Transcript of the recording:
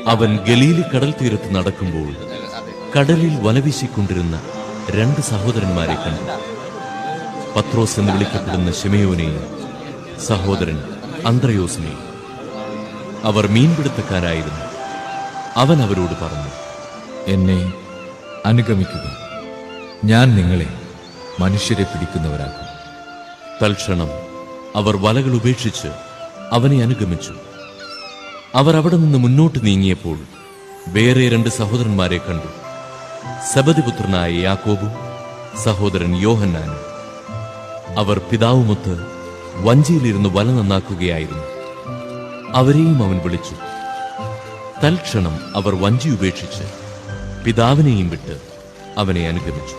അവൻ ഗലീലി കടൽ തീരത്ത് നടക്കുമ്പോൾ കടലിൽ വലവീശിക്കൊണ്ടിരുന്ന 2 സഹോദരന്മാരെ കണ്ടു. പത്രോസ് എന്ന് വിളിക്കപ്പെടുന്ന ശിമയോനെയും സഹോദരൻ അന്ത്രയോസിനെയും. അവർ മീൻപിടുത്തക്കാരായിരുന്നു. അവൻ അവരോട് പറഞ്ഞു, എന്നെ അനുഗമിക്കുക, ഞാൻ നിങ്ങളെ മനുഷ്യരെ പിടിക്കുന്നവരാക്കും. തൽക്ഷണം അവർ വലകൾ ഉപേക്ഷിച്ച് അവനെ അനുഗമിച്ചു. അവർ അവിടെ നിന്ന് മുന്നോട്ട് നീങ്ങിയപ്പോൾ വേറെ 2 സഹോദരന്മാരെ കണ്ടു, സെബദിപുത്രനായ യാക്കോബും സഹോദരൻ യോഹന്നാനും. അവർ പിതാവുമൊത്ത് വഞ്ചിയിലിരുന്ന് വല നന്നാക്കുകയായിരുന്നു. അവരെയും അവൻ വിളിച്ചു. തൽക്ഷണം അവർ വഞ്ചി ഉപേക്ഷിച്ച് പിതാവിനെയും വിട്ട് അവനെ അനുഗമിച്ചു.